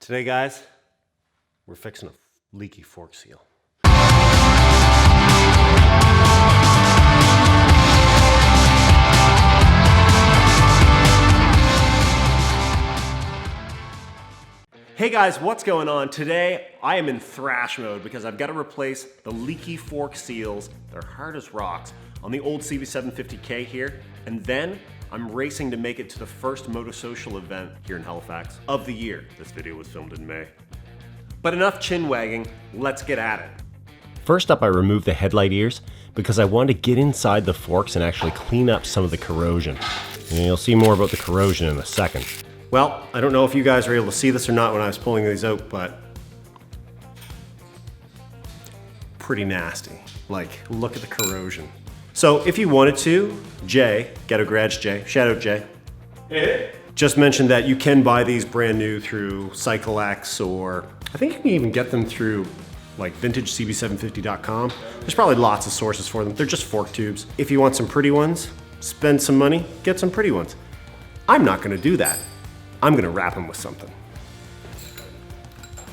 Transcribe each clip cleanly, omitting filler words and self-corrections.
Today, guys, we're fixing a leaky fork seal. Hey guys, what's going on? Today, I am in thrash mode because I've got to replace the leaky fork seals. They're hard as rocks on the old CB750K here. And then I'm racing to make it to the first Motosocial event here in Halifax of the year. This video was filmed in May. But enough chin wagging, let's get at it. First up, I removed the headlight ears because I wanted to get inside the forks and actually clean up some of the corrosion. And you'll see more about the corrosion in a second. Well, I don't know if you guys were able to see this or not when I was pulling these out, but pretty nasty. Like, look at the corrosion. So if you wanted to, Jay, Ghetto Garage Jay, shout out Jay. Hey. Just mentioned that you can buy these brand new through CycleX, or I think you can even get them through like vintagecb750.com. There's probably lots of sources for them. They're just fork tubes. If you want some pretty ones, spend some money, get some pretty ones. I'm not gonna do that. I'm gonna wrap them with something.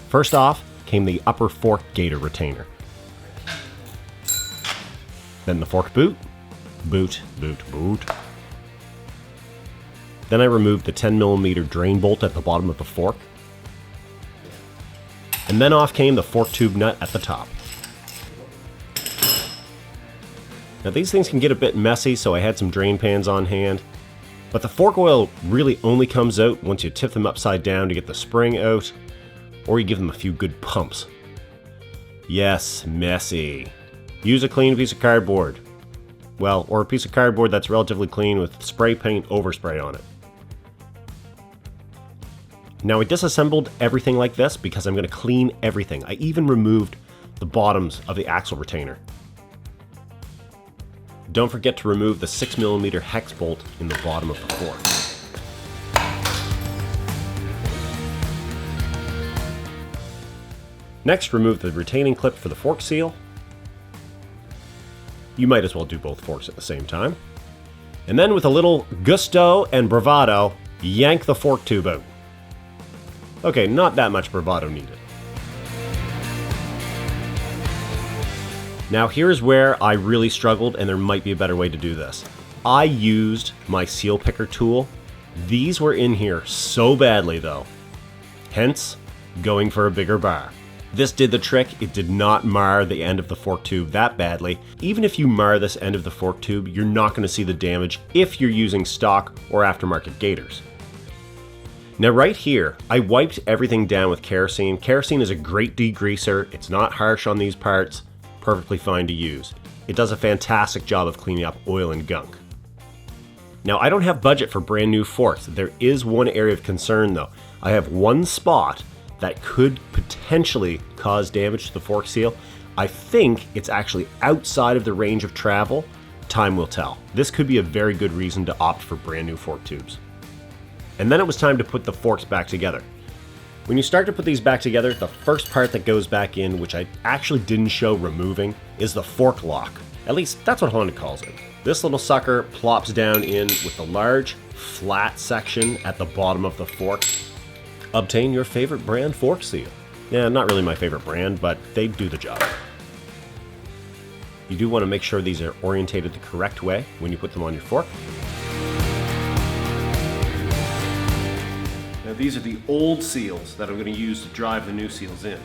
First off came the upper fork gator retainer. Then the fork boot. Boot. Then I removed the 10mm drain bolt at the bottom of the fork. And then off came the fork tube nut at the top. Now these things can get a bit messy, so I had some drain pans on hand. But the fork oil really only comes out once you tip them upside down to get the spring out, or you give them a few good pumps. Yes, messy. Use a clean piece of cardboard. Well, or a piece of cardboard that's relatively clean with spray paint overspray on it. Now I disassembled everything like this because I'm going to clean everything. I even removed the bottoms of the axle retainer. Don't forget to remove the 6mm hex bolt in the bottom of the fork. Next, remove the retaining clip for the fork seal. You might as well do both forks at the same time. And then with a little gusto and bravado, yank the fork tube out. Okay, not that much bravado needed. Now here's where I really struggled, and there might be a better way to do this. I used my seal picker tool. These were in here so badly though. Hence, going for a bigger bar. This did the trick. It did not mar the end of the fork tube that badly. Even if you mar this end of the fork tube, you're not going to see the damage if you're using stock or aftermarket gators. Now right here, I wiped everything down with kerosene. Kerosene is a great degreaser. It's not harsh on these parts. Perfectly fine to use. It does a fantastic job of cleaning up oil and gunk. Now I don't have budget for brand new forks. There is one area of concern though. I have one spot that could potentially cause damage to the fork seal. I think it's actually outside of the range of travel. Time will tell. This could be a very good reason to opt for brand new fork tubes. And then it was time to put the forks back together. When you start to put these back together, the first part that goes back in, which I actually didn't show removing, is the fork lock. At least that's what Honda calls it. This little sucker plops down in with the large, flat section at the bottom of the fork. Obtain your favorite brand fork seal. Yeah, not really my favorite brand, but they do the job. You do want to make sure these are orientated the correct way when you put them on your fork. Now these are the old seals that I'm going to use to drive the new seals in.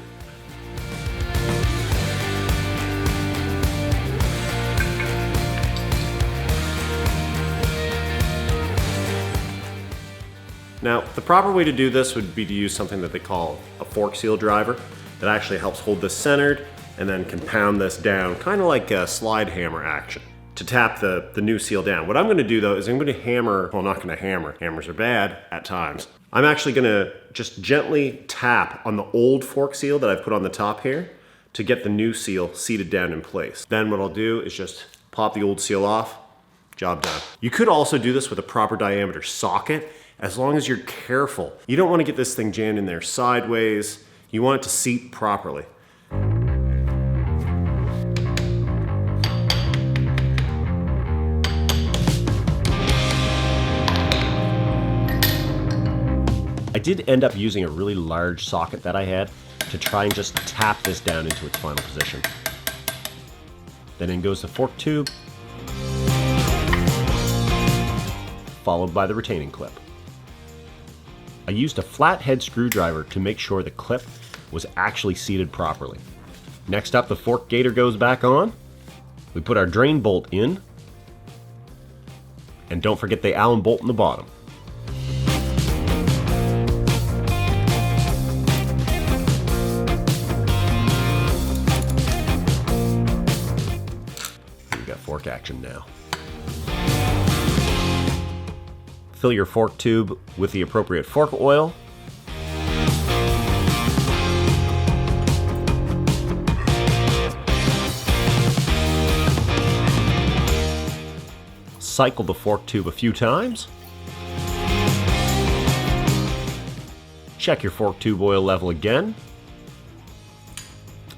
Now, the proper way to do this would be to use something that they call a fork seal driver that actually helps hold this centered and then can pound this down, kind of like a slide hammer action, to tap the new seal down. What I'm going to do though is I'm going to hammer, well, I'm not going to hammer, hammers are bad at times. I'm actually going to just gently tap on the old fork seal that I've put on the top here to get the new seal seated down in place. Then what I'll do is just pop the old seal off, job done. You could also do this with a proper diameter socket, as long as you're careful. You don't want to get this thing jammed in there sideways. You want it to seat properly. I I did end up using a really large socket that I had to try and just tap this down into its final position. Then in goes the fork tube, followed by the retaining clip. I used a flathead screwdriver to make sure the clip was actually seated properly. Next up, the fork gator goes back on. We put our drain bolt in. And don't forget the Allen bolt in the bottom. We got fork action now. Fill your fork tube with the appropriate fork oil. Cycle the fork tube a few times. Check your fork tube oil level again.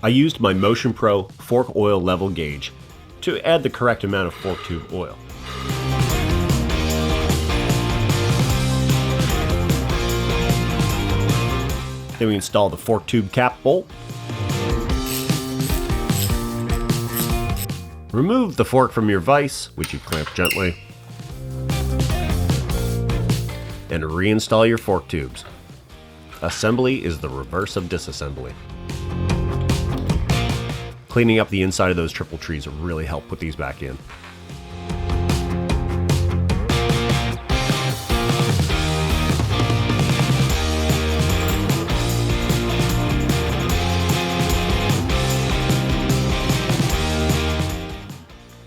I used my Motion Pro fork oil level gauge to add the correct amount of fork tube oil. Then we install the fork tube cap bolt. Remove the fork from your vise, which you clamp gently, and reinstall your fork tubes. Assembly is the reverse of disassembly. Cleaning up the inside of those triple trees really helped put these back in.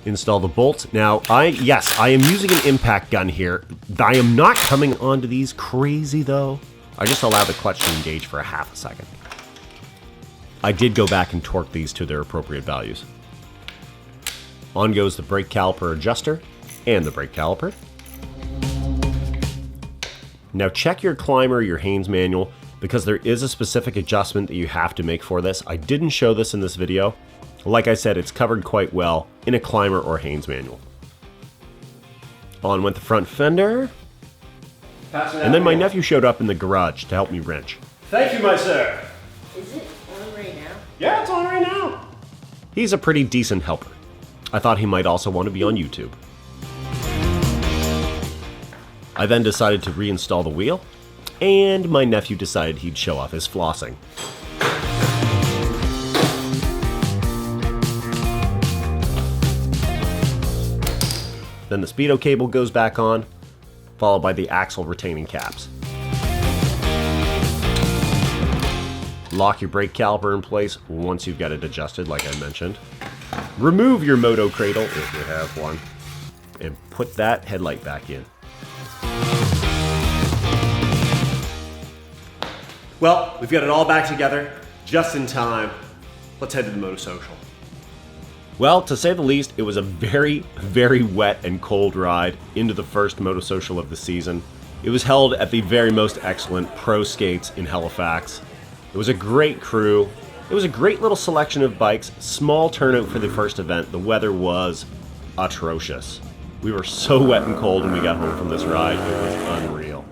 Install the bolts. Now, I am using an impact gun here. I am not coming onto these crazy though. I just allow the clutch to engage for a half a second. I did go back and torque these to their appropriate values. On goes the brake caliper adjuster and the brake caliper. Now check your climber, your Haynes manual, because there is a specific adjustment that you have to make for this. I didn't show this in this video. Like I said, it's covered quite well in a climber or Haynes manual. On went the front fender. And then my nephew showed up in the garage to help me wrench. Thank you, my sir. Is it on right now? Yeah, it's on right now. He's a pretty decent helper. I thought he might also want to be on YouTube. I then decided to reinstall the wheel, and my nephew decided he'd show off his flossing. Then the speedo cable goes back on, followed by the axle retaining caps. Lock your brake caliper in place once you've got it adjusted, like I mentioned. Remove your moto cradle, if you have one, and put that headlight back in. Well, we've got it all back together, just in time. Let's head to the Moto Social. Well, to say the least, it was a very, very wet and cold ride into the first Moto Social of the season. It was held at the very most excellent Pro Skates in Halifax. It was a great crew. It was a great little selection of bikes. Small turnout for the first event. The weather was atrocious. We were so wet and cold when we got home from this ride. It was unreal.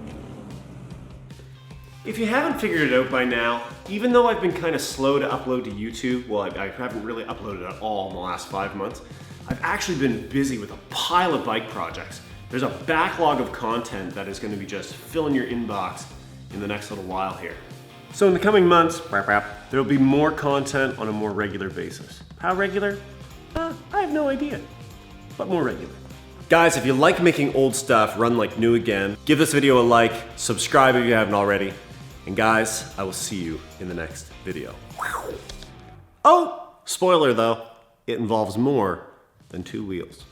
If you haven't figured it out by now, even though I've been kind of slow to upload to YouTube, well, I haven't really uploaded at all in the last 5 months, I've actually been busy with a pile of bike projects. There's a backlog of content that is going to be just filling your inbox in the next little while here. So in the coming months, there'll be more content on a more regular basis. How regular? I have no idea, but more regular. Guys, if you like making old stuff run like new again, give this video a like, subscribe if you haven't already, and guys, I will see you in the next video. Oh, spoiler though, it involves more than 2 wheels.